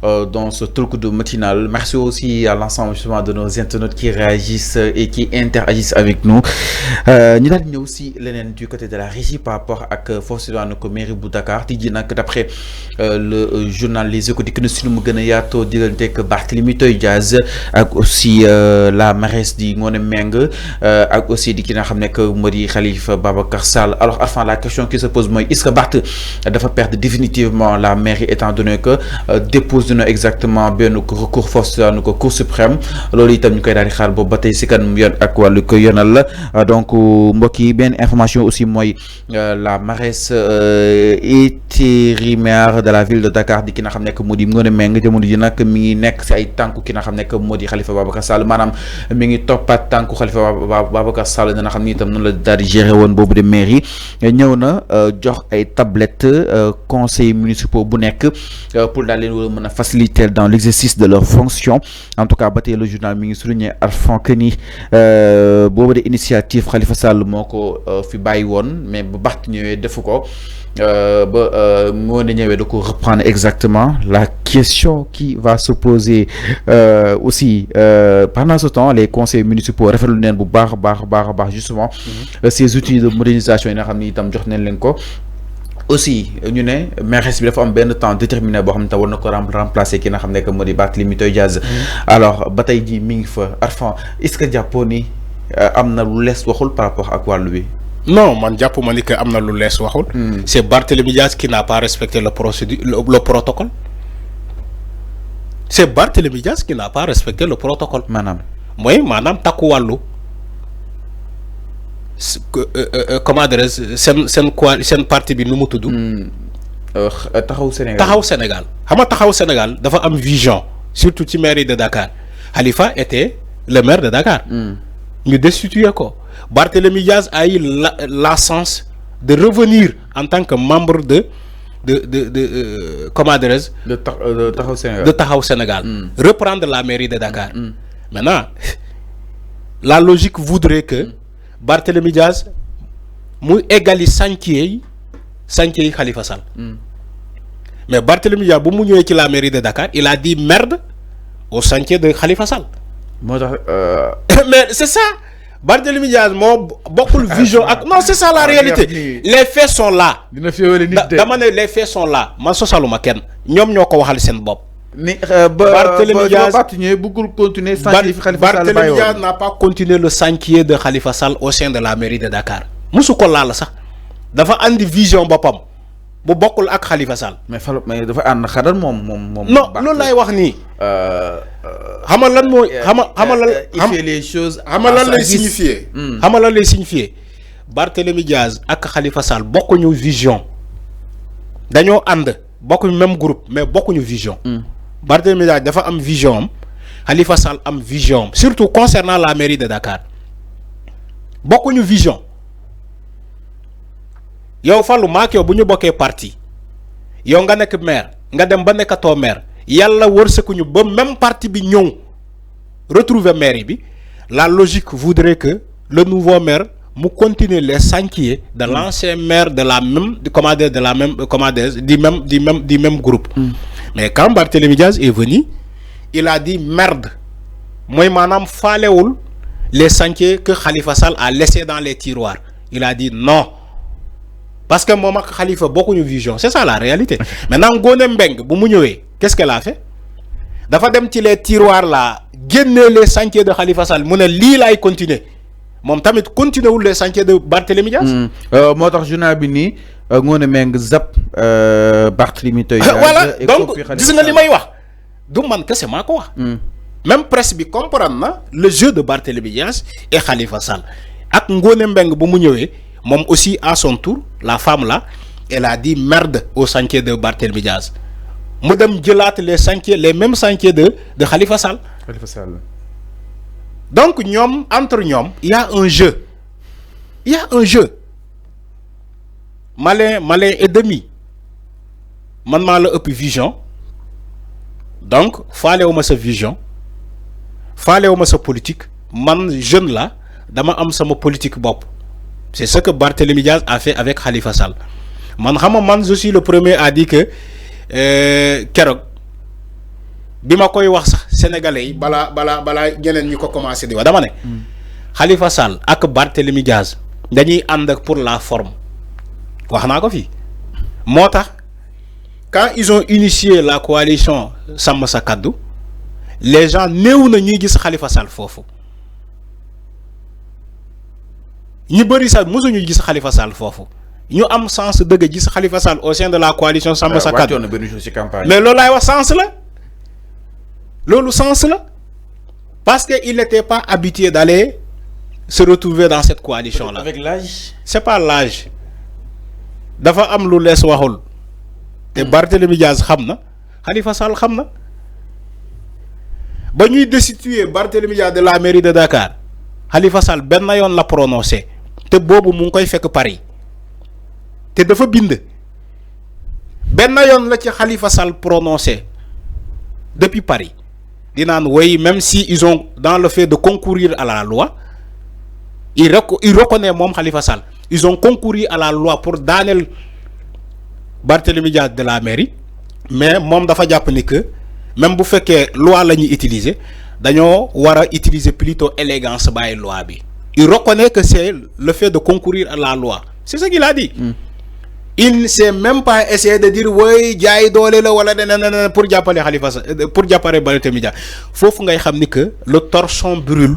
dans ce truc de matinal. Merci aussi à l'ensemble justement de nos internautes qui réagissent et qui interagissent avec nous. Nous avons aussi l'ennemi du côté de la régie par rapport à force de la mairie de Dakar. D'après le journal Les Échos, que nous sommes gagnato que Barthélémy Diaz aussi la mairesse di Ngoné Meng aussi di ki nga xam que modi Khalifa Babacar Sall. Alors enfin la question qui se pose moi, est-ce que Barth dafa perdre définitivement la mairie étant donné que dépose na exactement benn recours force nu ko Cour suprême loolu itam ñu koy daal di xaar boobu ba tey si kanam yoon ak wàllu ko yonal la donc mbokk yi benn information aussi mooy la mairesse intérimaire de la ville de Dakar di ki nga xam ne que moo di Ngoné Meng jamono ji nag mi ngi nekk si ay tànku ki nga xam ne que moo di Khalifa Babacar Sall maanaam mi ngi toppaat tànku Khalifa Babacar Sall dina xam ni itam noonu la daal di gérer woon boobu de mairie ñëw na jox ay tablettes conseils municipaux bu nekk pour daal leen war a mën a faciliter dans l'exercice de leurs fonctions. En tout cas ba tey le journal mi ngi souligné arfan que ni boobu de initiative Khalifa Sall moo ko fi bàyyi woon mais bu Barth ñëwee defu ko ba moo ne ñëwee da ko reprendre exactement. La question qui va se poser aussi pendant ce temps les conseils municipaux rafetlu neen bu baax a baax justement ces outils de modernisation yi nga xam ni itam jox nañ leen ko. Aussi ñu ne mairesse bi dafa am benn temps déterminé boo xam ne te war na ko remplacer ki nga xam ne que moo di Barthélémy Diaz. Alors ba tey jii mi ngi fa Arfan est-ce que jàppoo ni am na lu lees waxul par rapport ak wàllu wi. Non, man jàpp ma ni que am na lu lees waxul. C'est Barthélémy Diaz qui n'a pas respecté le protocole. C'est Barthélémy Diaz qui n'a pas respecté le protocole. Maanaam takku wàllu. Comment dirais-je seen parti bi nu mu tudd. Taxawu Sénégal Taxawu Sénégal xam nga Taxawu Sénégal dafa am vision surtout ci mairie de Dakar. Khalifa était le maire de Dakar. ñu destitué ko. Barthélémy Diaz a eu la chance de revenir en tant que membre de comment dirais-je de Taxawu Sénégal de Taxawu Sénégal. Reprendre la mairie de Dakar. Maintenant la logique voudrait que Barthélémy Diaz mu égali chantier yi Khalifa Sall. Mais Barthélémy Diaz bu mu ñëwee ci la mairie de Dakar il a dit merde au chantier de Khalifa Sall. Mais c'est ça Barthélémy Diaz moo bokkul vision ak non c'est ça la réalité. Les faits sont là. dama ne les faits sont là man sosaluma kenn ñoom ñoo ko waxal seen bopp. Mais Barthélémy Diaz n'a pas continué le chantier de Khalifa Sall au sein de la mairie de Dakar. musu ko laal sax dafa andi vision boppam bu bokkul ak Khalifa Sall. mais dafa ànd xadar moom. non loolu lay wax nii. xam nga lan mooy. il fait les choses. xam nga lan lay signifier. xam nga lan lay signifier. Barthélémy Diaz ak Khalifa Sall bokkuñu vision dañoo ànd bokkuñu même groupe mais bokkuñu vision. Barthélémy Diaz dafa am vision am Khalifa Sall am vision am surtout concernant la mairie de Dakar bokkuñu vision yow Fallou maak yow bu ñu bokkee parti yow nga nekk maire nga dem ba nekkatoo maire yàlla wërsëkuñu ba même parti bi ñëw retrouver mairie bi la logique voudrait que le nouveau maire mu continuer les chantiers de l'ancien maire de la même du même groupe. Mais quand Barthélémy Diaz est venu il a dit merde mooy maanaam faalewul les chantiers que Khalifa Sall a laissé dans les tiroirs il a dit non parce que moom ak Khalifa bokkuñu vision c'est ça la réalité. Maintenant Ngoné Meng bu mu ñëwee qu'est-ce qu'elle a fait dafa dem ci les tiroirs là génne les chantiers de Khalifa Sall mu ne lii laay continuer moom tamit continuer wul les chantiers de Barthélémy Diaz. moo tax journal bi nii Ngoné Meng zap Barthélémy Diaz. Voilà donc gis nga li may wax du man kese maa ko wax. Même presse bi comprendre na le jeu de Barthélémy Diaz et Khalifa Sall ak Ngoné Meng bu mu ñëwee moom aussi à son tour la femme là elle a dit merde au chantier de Barthélémy Diaz mu dem jëlaat les chantiers les mêmes chantiers de Khalifa Sall. Khalifa Sall. Donc ñoom entre ñoom il y a un jeu malin et demi man maa la ëpp vision donc faalewuma sa vision faalewuma sa politique man jeune la dama am sama politique bopp c'est ce que Barthélémy Diaz a fait avec Khalifa Sall man xam nga man je suis le premier à dire que keroog bima koy wax sax sénégalais bala ñeneen ñi ko commencé di wax dama né Khalifa Sall ak Barthélémy Diaz dañuy and ak pour la forme wax na ko fi motax quand ils ont initié la coalition Sàmm Sa Kàddu les gens néew na ñuy gis Khalifa Sall fofu ñi bëri sax mosuñu gis Khalifa Sall fofu ñu am sens dëgg gis Khalifa Sall au sein de la coalition Sàmm Sa Kàddu mais loolu laay wax sens la loolu sens la parce que il n'était pas habitué d'aller se retrouver dans cette coalition là avec l'âge c'est pas l'âge dafa am lu lees waxul te Barthélémy Diaz xamna Khalifa Sall xamna ba ñuy destituer Barthélémy Diaz de la mairie de Dakar Khalifa Sall ben yon la prononcé te bobu mu ngi koy fekk Paris te dafa bind ben yon la ci Khalifa Sall prononcé depuis Paris dinaan oui même si ils ont dans le fait de concourir à la loi il reconnaît mom Khalifa Sall ils ont concouru à la loi pour daaneel Barthélémy Diaz de la mairie mais mom dafa japp ni que même bu féké loi la utiliser dañoo wara utiliser plutôt élégance bay loi bi il reconnaît que c'est le fait de concourir à la loi c'est ce qu'il a dit il ne s'est même pas essayé de dire oui jaay doole la wala pour jappalé Khalifa pour jappalé Barthélémy Diaz fofu ngay xam ni que le torchon brûle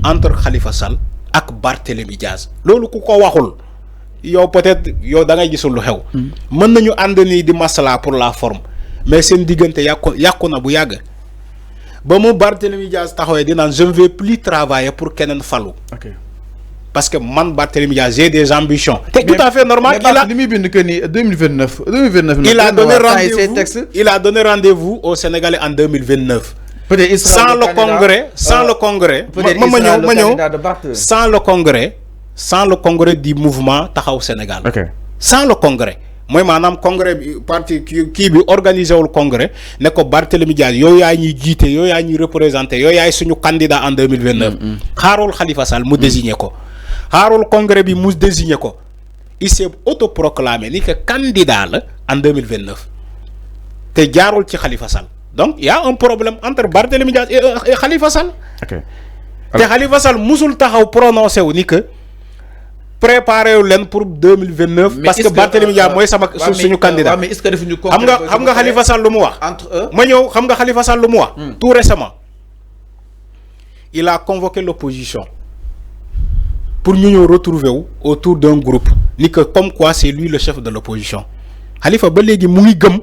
entre Khalifa Sall ak Barthélémy Diaz lolu ku ko waxul yow peut-être yow da ngay gisul lu xew mën nañu ànd ni di masla pour la forme mais seen diggante yàqu na bu yàgg ba mu Barthélémy Diaz taxawee di naan je ne vais plus travailler pour keneen falu parce que man Barthélémy Diaz j'ai des ambitions c'est tout à fait normal il a 2029 il a donné rendez-vous aux Sénégalais en 2029 peut-être sans le congrès sans le congrès du mouvement Taxawu Sénégal sans le congrès moi manam congrès parti qui bi organisé le congrès ne ko Barthélémy Diaz yow yaay ñi jité yow yaay ñi représenter yow yaay suñu candidat en 2029 xaarul Khalifa Sall mu désigné ko xaarul congrès bi mu désigné ko il s'est autoproclamé ni que candidat la en 2029 te jaarul ci Khalifa Sall donc il y a un problème entre Barthélémy Diaz et Khalifa Sall te Khalifa Sall musul taxaw prononcé wu ni que préparez-vous pour 2029 parce que Barthélémy Diaz moy sama suñu candidat mais est-ce que defuñu xam nga Khalifa Sall lu mu wax entre eux ma ñew xam nga Khalifa Sall lu mu wax tout récemment il a convoqué l'opposition pour ñu retrouver autour d'un groupe ni que comme quoi c'est lui le chef de l'opposition Khalifa ba légui mu ngi gëm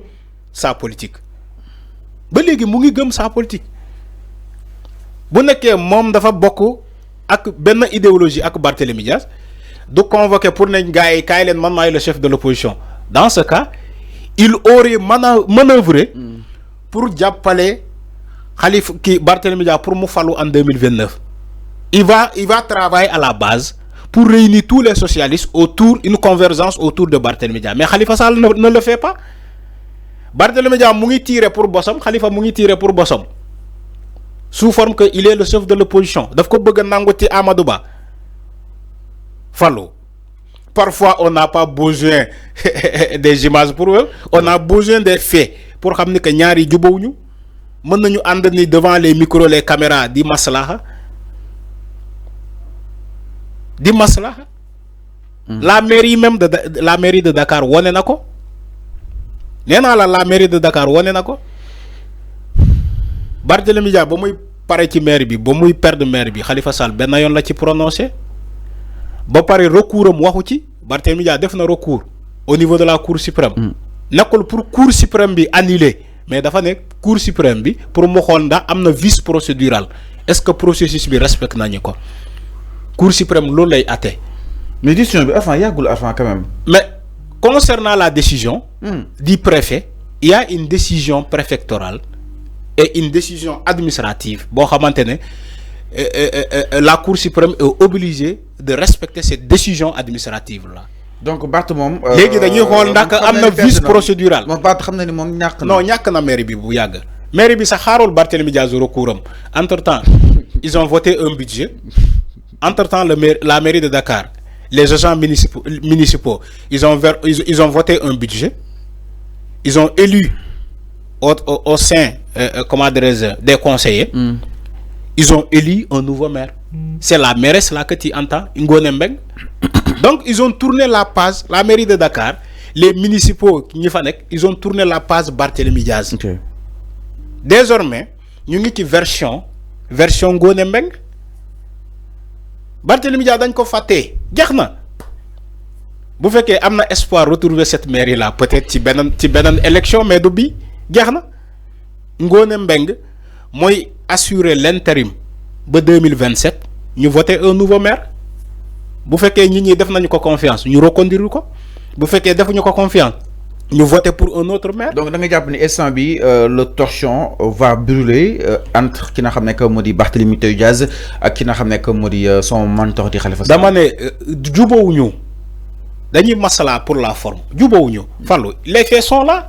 sa politique bu nekké mom dafa bokk ak ben idéologie ak Barthélémy Diaz de convoquer pour nañ gaay kay len man maay le chef de l'opposition dans ce cas il aurait manœuvré pour jappalé Khalifa qui Barthélémy Diaz pour mu fallu en 2029 il va travailler à la base pour réunir tous les socialistes autour une convergence autour de Barthélémy Diaz mais Khalifa Sall ne le fait pas Barthélémy Diaz mu ngi tirer pour bossam Khalifa mu ngi tirer pour bossam sous forme que il est le chef de l'opposition daf ko bëgg nangu ci Amadou Ba fallu parfois on n'a pas besoin des images pour eux on a besoin des faits pour xam ni que ñaari jubawuñu mën nañu ànd ni devant les micros les caméras di maslaha la mairie même de la mairie de Dakar woné nako néna la mairie de Dakar woné nako Barthélémy Diaz ba muy paré ci maire bi ba muy perdre maire bi Khalifa Sall ben yon la ci prononcé ba paré recours am waxu ci Barthélémy Diaz def na recours au niveau de la cour suprême nekkul pour cour suprême bi annuler mais dafa nek cour suprême bi pour mu xol ndax amna vice procédural est-ce que processus bi respecte nañu ko cour suprême loolu lay até mais décision bi avant quand même mais concernant la décision du préfet il y a une décision préfectorale et une décision administrative bo xamantene la cour suprême est obligée de respecter cette décision administrative là donc Barth mom légui dañuy xol ndax amna vice procédural mom Barth xamna ni mom ñak non ñak na mairie bi bu yag mairie bi sa xarul Barthélémy Diaz recours entre temps ils ont voté un budget entre temps la mairie de Dakar les agents municipaux ils ont voté un budget ils ont élu au sein comment dirais-je, des conseillers. Ils ont élu un nouveau maire. C'est la mairesse là que tu entends, Ngone Mbeng. Donc ils ont tourné la page, la mairie de Dakar, les municipaux, ils ont tourné la page Barthélémy Diaz. Okay. Désormais, nous avons une version Ngone Mbeng. Barthélémy Diaz dañ ko faté. Jeexna. Bu féké amna espoir retrouver cette mairie là peut-être ci benen élection mais du bi jeexna. Ngone Mbeng moy assurer l'intérim ba 2027 ñu voter un nouveau maire. Bu féké nit ñi def nañu ko confiance ñu reconduire ko. Bu féké defuñu ko confiance ñu voter pour un autre maire. Donc da nga japp ni instant bi le torchon va brûler entre ki nga xamné que modi Barthélémy Diaz ak ki nga xamné que modi son mentor di Khalifa Sall. Dama né jubóowuñu dañuy masala pour la forme jubóowuñu Fallou les faits sont là.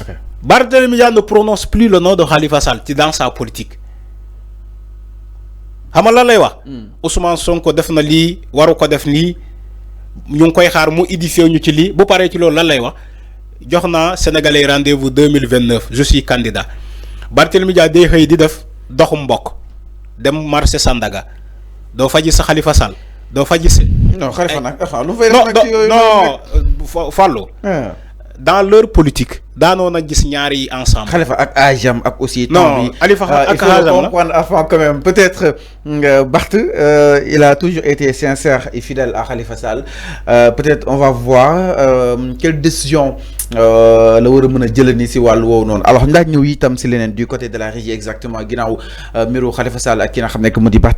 OK. Barthélémy Diaz ne prononce plus le nom de Khalifa Sall dans sa politique. Xam nga lan lay wax. Ousmane Sonko def na li waru ko def ni ñu ngi koy xaar mu édifier ñu ci li bu paré ci loolu lan lay wax joxna sénégalais rendez-vous 2029 je suis candidat. Barthélémy Diaz day xey di def doxum mbokk dem marché Sandaga do faji sa Khalifa Sall do faji sa non Khalifa nak lu fay def nak ci yoy non Fallou dans leur politique daanoo na gis ñaari ensemble. Khalifa ak Ajam ak aussi. non Khalifa ak Ajam il faut comprendre avant quand même peut-être Barth il a toujours été sincère et fidèle à Khalifa Sall peut-être on va voir quelle décision la war a mën a jël ni si wàllu woowu noonu alors ndax ñëw itam si leneen du côté de la régie exactement ginnaaw mbiru Khalifa Sall ak ki nga xam ne que mu di Barth